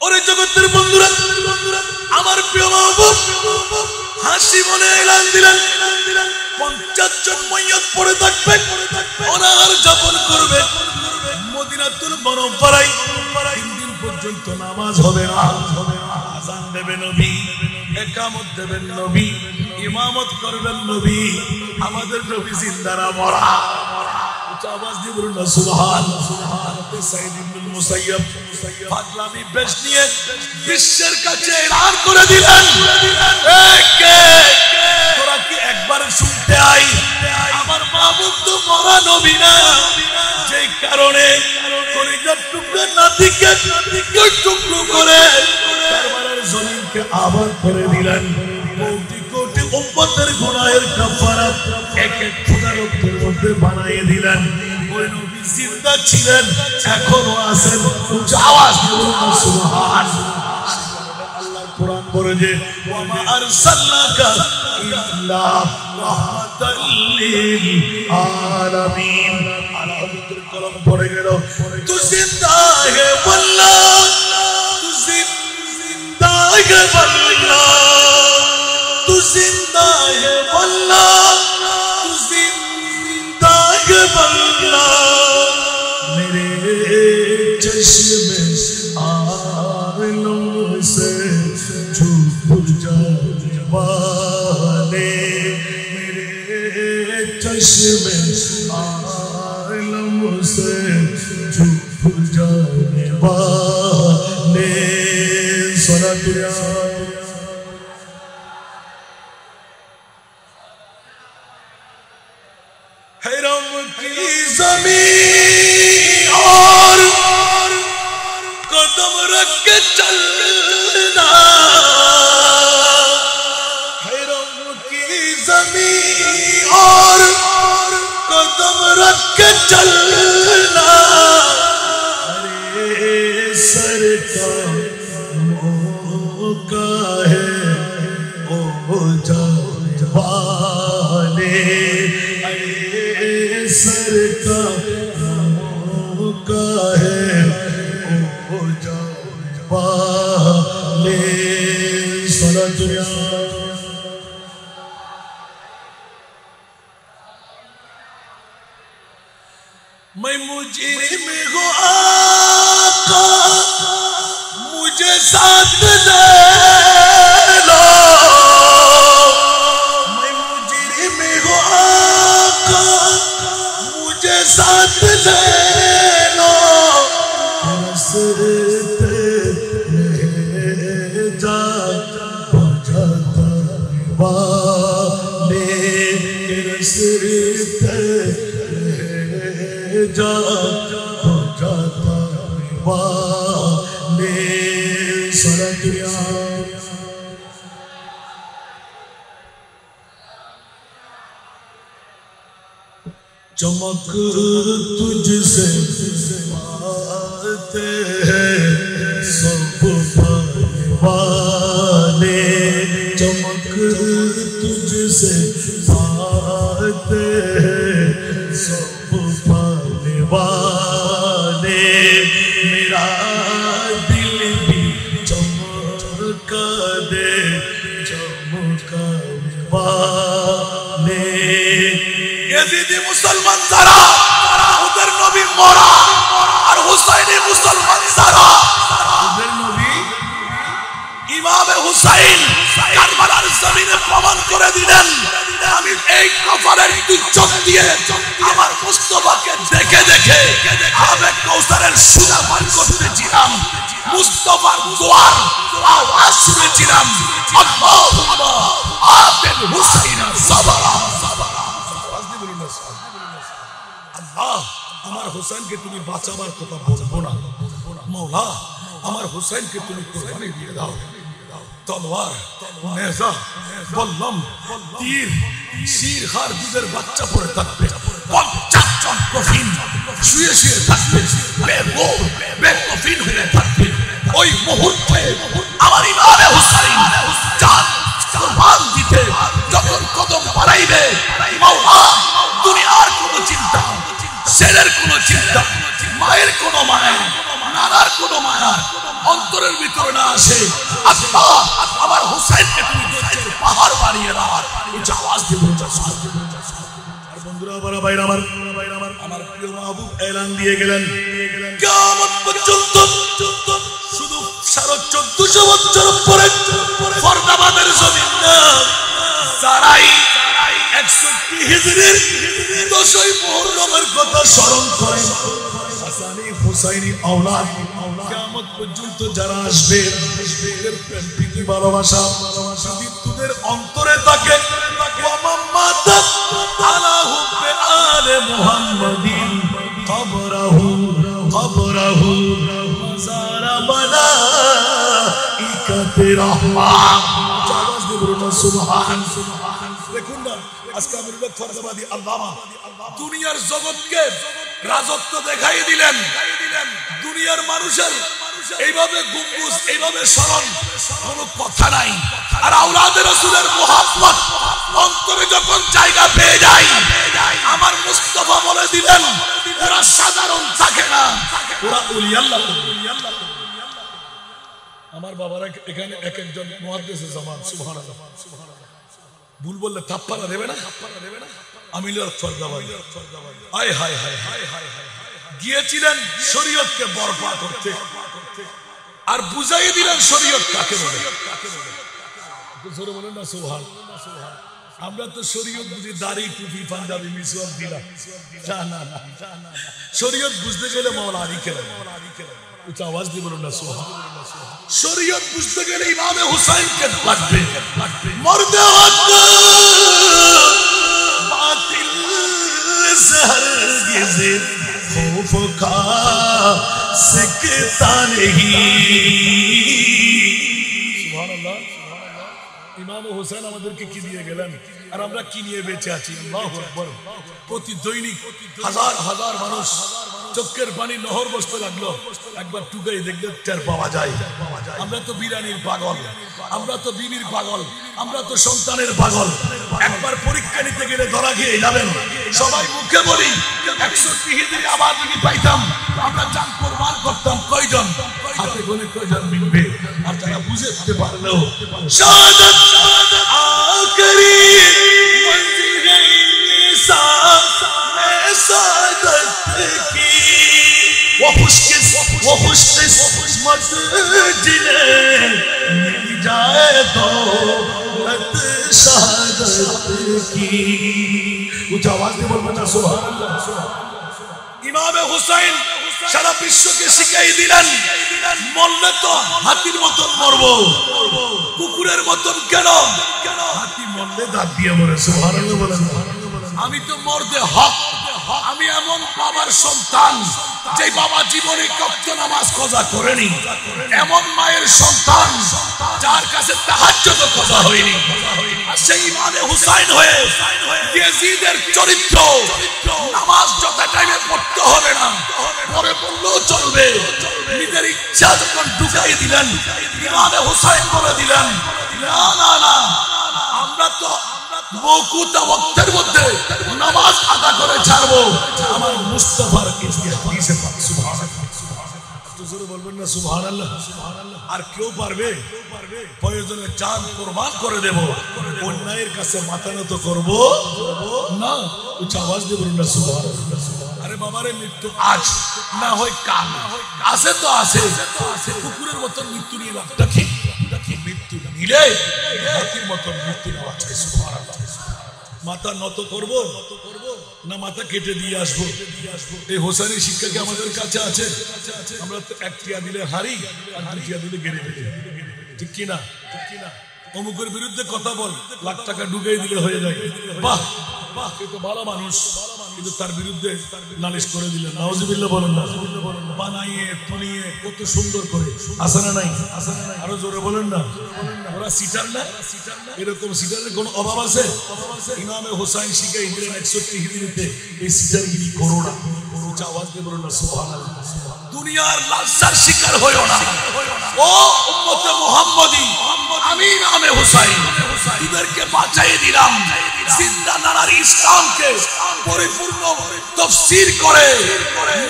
ওরে জগতের বন্ধুরা, আমার প্রিয় মাহবুব হাসি মনে এলান দিলেন 50 জন মাইয়াত পড়ে থাকবে, ওনার যাপন করবে মদিনাতুল মুনাওয়ারায়। 3 দিন পর্যন্ত নামাজ হবে না, আযান দেবে নবী, ইকামত দেবেন নবী, ইমামত করবেন নবী। আমাদের নবী জিন্দা না মরা? আওয়াজ দিয়ে বলুন না সুবহানাল্লাহ। সাইদ ইবনুল মুসাইয়্যিব পাগলামি বেশ নিয়ে বিশ্বের কাছে এলান করে দিলেন, তোরা কি একবার শুনতে আই, আমার মাহবুব তো মরা নবী না, যেই কারণে কলিজার টুকরা নাতিকে টুকরো করে কারবালার জমিনকে আবাদ করে দিলেন। কোটি কোটি উম্মতের গুনাহের কাফারা এক এক ফোঁটা রক্তের মধ্যে বানিয়ে দিলেন। ওই নবী জিন্দা ছিলেন, এখনো আছেন। আওয়াজ দিয়ে সুবহানাল্লাহ। আল্লাহর কোরআন বলে যে ওয়া মা আরসালনাকা ইল্লা রাহমাতাল লিল আলামিন। আল্লাহর কলম পড়ে গেল, তু জিন্দা হে আল্লাহ, তু জিন্দা হে আল্লাহ, তু জিন্দা হে আল্লাহ, তু জিন্দা হে আল্লাহ। মেরে চश्मे आलों से छू जाने वाले, मेरे चश्मे आलों से छू जाने वाले। सलातुल्लाह हैरम की ज़मीन और कदम रख के चलना, हैरम की ज़मीन और कदम रख के चलना। अरे सर का मौका है ओ जवाने, सर का मौका है ओ जवाने। सलातुल्लाह मैं मुजरिम हूँ आका, मुझे साथ ले लो। मैं मुजरिम हूँ आका, मुझे साथ ले लो। रस्ते ले जा बजाता वाले, रस्ते ले जा बजाता वाले। सलातुल्लाह चमक तुझसे आते हैं सब वाले, चमक तुझसे आते हैं सब वाले। मेरा दिल भी चमका दे चमकाने वाले। यजीदी मुसलमान जारा, उधर नबी मोरा, और हुसैनी मुसलमान जारा, उधर नबी ইমামে হুসাইন কারবালার জমিনে প্রমাণ করে দিলেন, আমি এই কাফারের ইজ্জত দিয়ে আমার মুস্তাফাকে দেখে দেখে আবে কাউসারের সুরা পান করতেছিলাম, মুস্তাফার দোয়ার আওয়াজ শুনেছিলাম, আল্লাহুম্মা আতিল হুসাইন সাবরা। আল্লাহ আমার হুসাইনকে তুমি বাঁচাবার কথা বলবো না, মওলা আমার হুসাইনকে তুমি কুরবানি দিয়ে দাও। তলোয়ার, নেজা, বল্লম, তীর, শির খার দুধের বাচ্চা পড়ে থাকবে, 50 জন কফিন শুয়ে শুয়ে থাকবে, বেকফিন হয়ে থাকবে। ওই মুহূর্তে আমার ইমামে হুসাইন জান কুরবান দিতে যখন কদম বাড়াইবে, মাওলা দুনিয়ার কোনো চিন্তা, ছেলের কোনো চিন্তা, মায়ের কোনো মায়া, নানার কোনো মায়া অন্তরের ভিতরে না আসে, আল্লাহ আমার হুসাইনকে তুমি ধৈর্যের পাহাড় বানিয়ে দাও। উচ্চ আওয়াজ দিয়ে বলুন সুবহানাল্লাহ। আর বন্ধুরা ভাইরা আমার প্রিয় মাহবুব এলান দিয়ে গেলেন, কিয়ামত পর্যন্ত শুধু 1450 বছর পরে ফরদাবাদের জমিন না, যারাই 61 হিজরির 10ই মুহররমের কথা স্মরণ করেন, হাসানি হুসাইনি আওলাদ কিয়ামত পর্যন্ত যারা আসবে, এদের প্রেম প্রীতি ভালোবাসা যদি তোদের অন্তরে থাকে, ওয়ামাম্মাতা আলা হুব্বে আলে মুহাম্মাদিন কবরাহু মাযারা মালাইকাতে রাহমাত। আওয়াজ দিয়ে বলুন সুবহানাল্লাহ। দেখুন না, আজকে আমি ফরদাবাদী আল্লামা দুনিয়ার জগৎকে রাজত্ব দেখাই দিলেন, দুনিয়ার মানুষের এইভাবে গুম্বুজ, এইভাবে স্মরণ কোনো কথা নাই। আর আওলাদে রাসূলের মুহাব্বত অন্তরে যখন জায়গা পেয়ে যায়, আমার মুস্তাফা বলে দিলেন ওরা সাধারণ থাকে না, ওরা ওলি আল্লাহ। আমার বাবারা এখানে এক একজন মুহাদ্দিস জামান, সুবহানাল্লাহ। ভুল বললে থাপ্পাড়া দেবে না, আমি ফরদাবাদী। আয় হায় হায় হায় হায় হায়, গিয়েছিলেন শরীয়তকে বরপা করতে, আর বুঝাই দিলেন শরীয়ত কাকে বলে। জোরে বলেন না সুবহানাল্লাহ। আমরা তো শরীয়ত বুঝি দাড়ি, টুপি, পাঞ্জাবি, মিসওয়াক দিলাম, না না, শরীয়ত বুঝতে গেলে মাওলা আলী কেন, উচ্চ আওয়াজ দিয়ে বলুন না সুবহানাল্লাহ। শরীয়ত বুঝতে গেলে ইমামে হুসাইনকে লাগবে, মর্দে হক বাতিল से हरगिज़ खौफ का सिकता नहीं। सुबहानाल्लाह। ইমাম হোসেন আমাদেরকে কি দিয়ে গেলেন, আর আমরা কি নিয়ে বেঁচে আছি। আল্লাহু আকবার। প্রতি দৈনিক হাজার হাজার মানুষ চোখের পানি নহর বসতে লাগলো, একবার টুকাই দেখলে টের পাওয়া যায়। আমরা তো বিরানির পাগল, আমরা তো বিবির পাগল, আমরা তো সন্তানের পাগল। একবার পরীক্ষা নিতে গেলে ধরা খেয়ে যাবেন। সবাই মুখে বলি 61 হিজরি আবার যদি পাইতাম, আমরা জান কুরবান করতাম কয়জন, হাতে গোনে কয়জন মিলবে। আর যারা বুঝতে পারলেও শাহাদাত আখরি মঞ্জিল है इंसान में सादत की, वो खुशकिस्मत जिन्हें मिल जाए दौलत शहादत की। कुछ आवाज नहीं बोल बचा सुभान अल्लाह। ইমামে হুসাইন সারা বিশ্বকে শিখাই দিলেন, মরলে তো হাতির মতন মরবো, কুকুরের মতন কেন, হাতি মরলে দাঁত দিয়ে মরে। সুবহানাল্লাহ বলেন। আমি তো মরদে হক, আমি এমন বাবার সন্তান যে বাবা জীবনে কখনো নামাজ কাজা করেনি, এমন মায়ের সন্তান যার কাছে তাহাজ্জুদ কাজা হয়নি। আর সেই ইমামে হুসাইন হয়ে ইয়াজিদের চরিত্র, নামাজ যত টাইমে পড়তে হবে না, পরে পড়লেও চলবে, নিজের ইচ্ছা যখন ঢুকাই দিলেন, ইমামে হুসাইন বলে দিলেন না না না, আমরা তো মওকুতা ওয়াক্তের মধ্যে নামাজ আদা করে ছাড়বো আমার মুস্তাফার ইতিহাসে। সুবহানাল্লাহ। তো জোরে বলবেন না সুবহানাল্লাহ। আর কেউ পারবে? প্রয়োজনে জান কুরবান করে দেব, অন্যায়ের কাছে মাথা নত করব না। উচ্চ আওয়াজ দিয়ে বলুন না সুবহানাল্লাহ। আরে বাবারে, মৃত্যু আজ না হয় কাল, আছে তো আছে, কুকুরের মতন মৃত্যু নিয়ে লাভটা কি? মৃত্যু নিলে হাতির মতন মৃত্যু নেওয়া চাই। সুবহানাল্লাহ। মাথা নত করব না মাথা কেটে দিয়ে আসবো? এই হোসাইনি শিক্ষা কি আমাদের কাছে আছে? আমরা তো এক টিয়া দিলে হারি, আর দুই টিয়া দিলে গেড়ে ফেলি, ঠিক কিনা? অমুকের বিরুদ্ধে কথা বল, লাখ টাকা ঢুকাই দিলে হয়ে যায়। বাহ বাহ, এ তো ভালো মানুষ, কিন্তু তার বিরুদ্ধে নালিশ করে দিলেন, নাউজুবিল্লাহ বলেন না। বানাইয়ে তুলিয়ে কত সুন্দর করে, আছে না নাই? আরো জোরে বলেন না। ওরা সিটার না, এরকম সিটারের কোনো অভাব আছে? ইমামে হোসাইন শিখাই দিলেন 61 হিজরিতে, এই সিটারগিরি করো না। আওয়াজ দিয়ে বলুন না সুবহানাল্লাহ। দুনিয়ার লালসার শিকার হইও না। ও উম্মতে মুহাম্মাদি, আমি ইমামে হোসাইন তোদেরকে বাঁচাই দিলাম। জিন্দা নানার ইসলামকে পরিপূর্ণ তাফসীর করে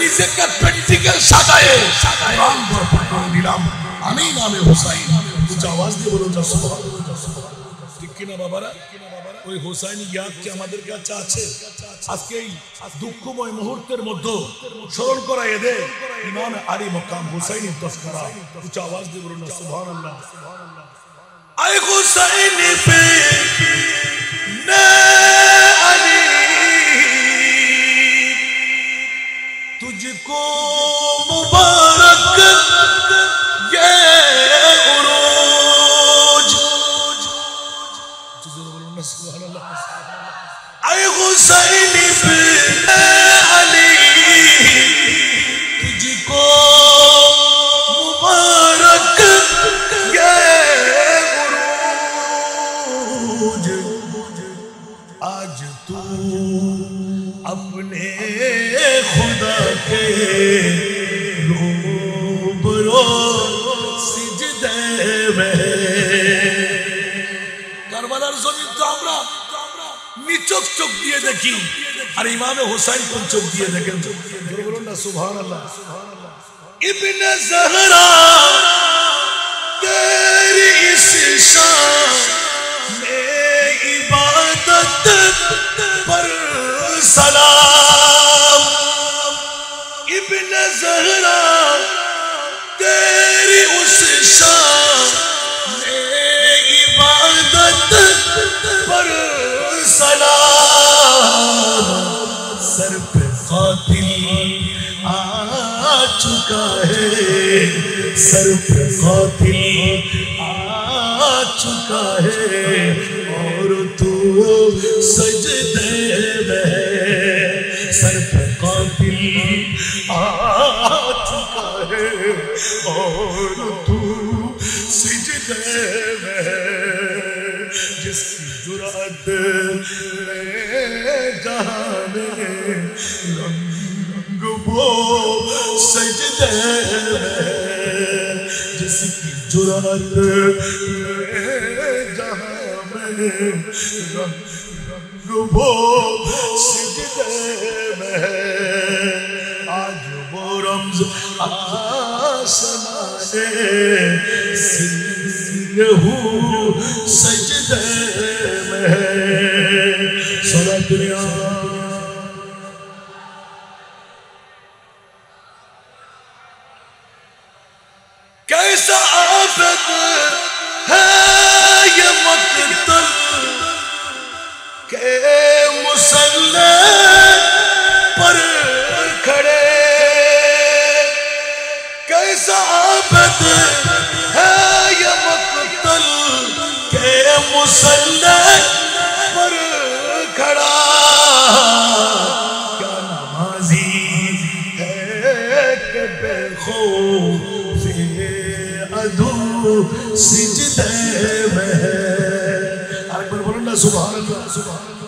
নিজেকে প্র্যাকটিক্যাল সাজায়ে কোরআন বরপার করে দিলাম। আমি নামে হুসাইন। উচ্চ আওয়াজ দিয়ে বলুন না সুবহানাল্লাহ। ঠিক কিনা বাবারা? ওই হুসাইন ইয়াদ কি আমাদের কাছে আছে? আজকে এই দুঃখময় মুহূর্তের মধ্যে স্মরণ করাইয়ে দে ইমাম আলী মকাম হুসাইনের তস্করা। উচ্চ আওয়াজ দিয়ে বলুন না সুবহানাল্লাহ। আয় হুসাইন পে নে আলী तुझको मुबारक ये उरूज। ऐ हुसैनी पे अली तुझको मुबारक ये उरूज। आज तू अपने खुदा के रूबरू सिजदे में। কারবালার জমিন তো আমরা নিচক চোখ দিয়ে দেখি, আর ইমামে হুসাইন কোন চোখ দিয়ে দেখেন? বলুন না সুবহানাল্লাহ। ইবনে ज़हरा तेरी इस शान में इबादत पर सलाम। इब्ने ज़हरा तेरी उस शान में इबादत पर सलाम। सर पे कातिल आ चुका है, सर पे कातिल आ चुका है और तू सजदे में। सर पे कातिल आ चुका है और तू सिजदे में। जिसकी जुरात जहां में रंग वो सजदे में। जिसकी जुरात जहां में रंग वो सिजदे में। आज वो रम्ज आसमाने सिंहू सजदे में। सारा दुनिया कैसा आफत है ये मक़तल के मुसल्ले पर खड़े। कैसा आफत है ये मक़तल के मुसल्ले पर खड़ा। क्या नमाज़ी है कि बेखौफ़े अदू सिजदे में। আরেকবার বলুন না সুবহানাল্লাহ।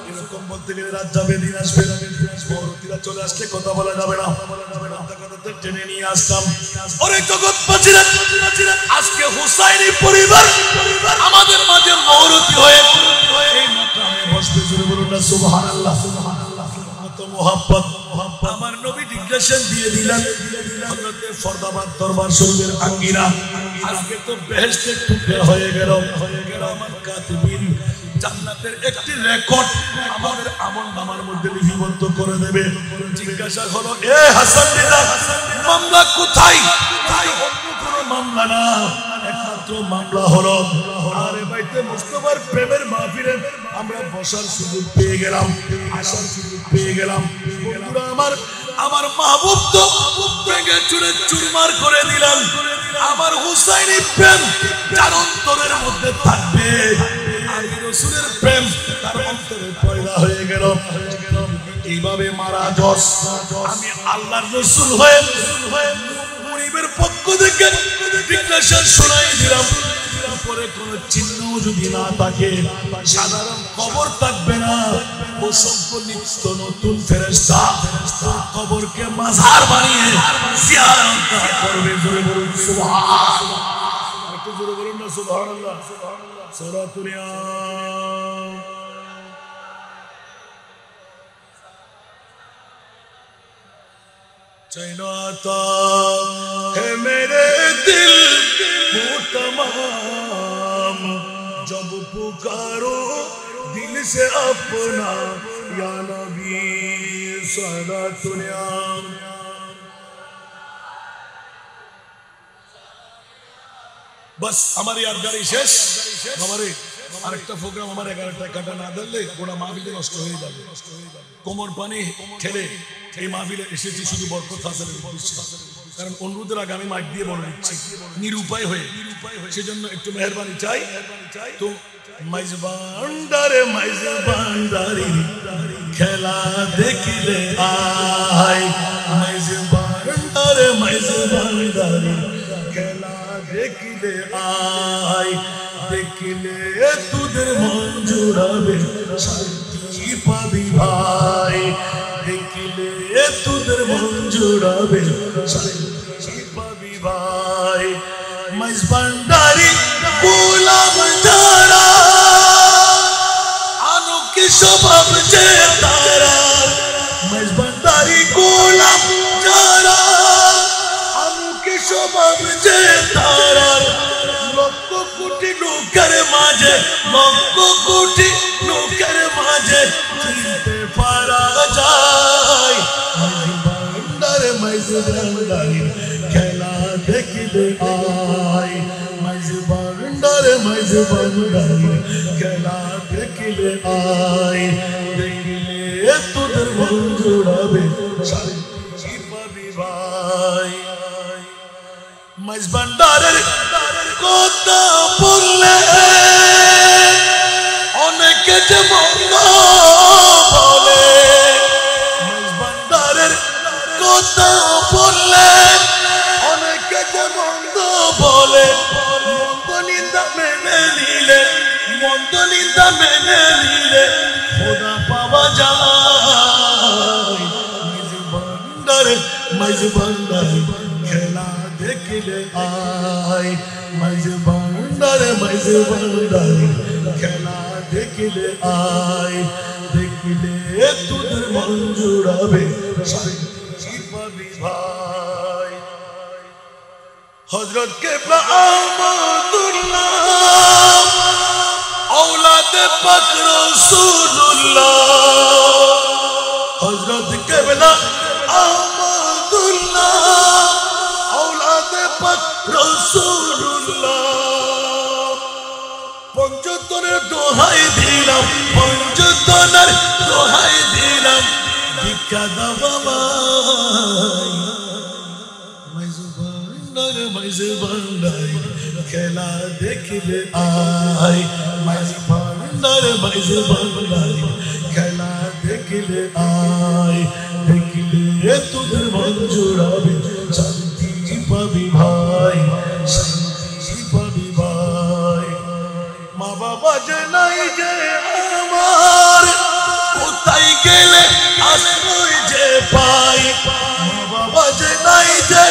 এরকম বলতে গেলে রাত যাবে দিন আসবে, পরবর্তীরা চলে আসলে কথা বলা যাবে না। কথা জেনে নিয়ে আসলাম। ওরে জগৎবাসীরা, আজকে হুসাইনি পরিবার আমাদের মাঝে মহরতি হয়ে এই মাকামে বসতে শুরু। বলুন না সুবহানাল্লাহ। কত মোহাব্বত। আমার নবী ডিক্লেরেশন দিয়ে দিলেন হযরতে ফরদাবাদ দরবার শরীফের আঙ্গিনা আজকে তো বেহেশতের টুকরা হয়ে গেল। আমার কাতিবিন জান্নাতের একটি রেকর্ড আমাদের আমলনামার মধ্যে লিপিবদ্ধ করে দেবে। জিজ্ঞাসা হলো, এ হাসান রিজা মামলা কোথায়? অন্য কোনো মামলা না, একমাত্র মামলা হলো আরে বাইতে মুস্তাফার প্রেমের মাহফিলে আমরা বসার সুযোগ পেয়ে গেলাম, আসার সুযোগ পেয়ে গেলাম। বন্ধুরা আমার মাহবুব তো ভেঙে চুরে চুরমার করে দিলেন। আমার হুসাইনি প্রেম যার অন্তরের মধ্যে থাকবে, আলী রাসূলের প্রেম তার অন্তরে পয়দা হয়ে গেল। এইভাবে মারা যশ আমি আল্লাহর রাসূল হয়ে মুনিবের পক্ষ থেকে ডিক্লেরেশন শোনাই দিলাম। পরে কোনো চিহ্ন যদি না থাকে, সাধারণ কবর থাকবে না, অসংখ্য নিত্য নতুন ফেরেশতা কবরকে মাজার বানিয়ে জিয়ারত করবে। জোরে বলুন সুবহানাল্লাহ। একটু জোরে বলুন না সুবহানাল্লাহ। সূরাতুল ইয়াম। चैन आता है मेरे दिल वो तमाम जब पुकारो दिल से अपना या नबी सलातुनियाम बस हमारी यादगारी शेष हमारे আরেকটা প্রোগ্রাম আমার 11টা কাটা না দিলে গোটা মাহফিল নষ্ট হয়ে যাবে কোমর পানি ঠেলে এই মাহফিলে এসেছি শুধু বরকত হাসিলের উদ্দেশ্যে কারণ অনুরোধের আগে আমি মাইক দিয়ে বলে দিচ্ছি নিরুপায় হয়ে সেজন্য একটু মেহেরবানি চাই তো মাইজবান্ডারি খেলা দেখিলে আয় মাইজবান্ডারি খেলা দেখিলে আয় देखले तुदर मन जुड़ाबे शांति पाबी भाई देखले तुदर मन जुड़ाबे शांति पाबी भाई मजबंडारी गुलाम जारा आनु की शोभा जे तारा मजबंडारी गुलाम जारा आनु की शोभा जे तारा কোটি নৌকার মাঝে লক্ষ কোটি নৌকার মাঝে চিনতে পারা যায় মাইজবান্ডারি খেলা দেখিলে আয় মাইজবান্ডারি খেলা দেখিলে আয় দেখিলে তোদের মন জোড়াবে শান্তি পাবি ভাই মাইজবান্ডারের কথা বললে অনেকে যে মন্দ বলে মাইজবান্ডারের কথা বললে অনেকে যে মন্দ বলে মন্দ নিন্দা মেনে নিলে খোদা পাওয়া যায় মাইজবান্ডারে খেলা देखले आय मजबंडारी खेला देखले आय देखले तुदर मन जुड़ाबे शांति पाबी भाई हजरत केबला अहमदुल्लाह औलाद पाक रसूलुल्लाह हजरत केबला रसूलुल्लाह पंचतনের দোহাই দিলাম पंचतনের দোহাই দিলাম ভিক্ষা দাও আমায় মাইজবান্ডারি খেলা দেখিলে আয় মাইজবান্ডারি খেলা দেখিলে আয় দেখিলে তোদের মন জোড়াবে শান্তি পাবি ভাই শান্তি পাবি ভাই মা বাবা যে নাই যে আমার কোথায় গেলে আশ্রয় যে পাই মা বাবা যে নাই যে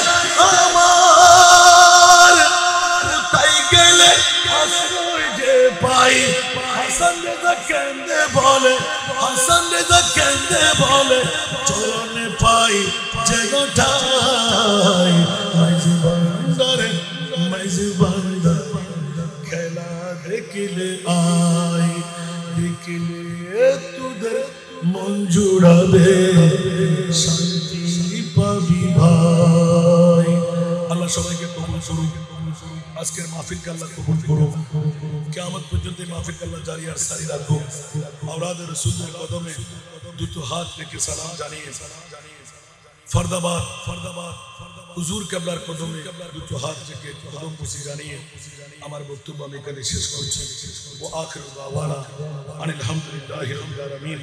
আমার কোথায় গেলে আশ্রয় যে পাই হাসান রেজা কেন্দে বলে চরণে পাই যে গোটাই মাইজবান্ডারে খেলা দেখিলে আয় দেখিলে তোদের মন জুড়াবে শান্তি পাবি ভাই আল্লাহ সবাইকে কবুল করুন আজকের মাহফিলকে আল্লাহ কবুল করুন কিয়ামত পর্যন্ত এই মাহফিলকে আল্লাহ জারি আর সারি রাখুন আওলাদ রাসূলের কদমে দুটো হাত রেখে সালাম জানিয়ে फरदाबाद हुजूर केबलार कदमे दुটো हाथ রেখে কদম বুঝি জানিয়ে আমার বক্তব্য আমি এখানে শেষ করছি ও আখির দাওয়ানা আলহামদুলিল্লাহি রাব্বিল আলামিন।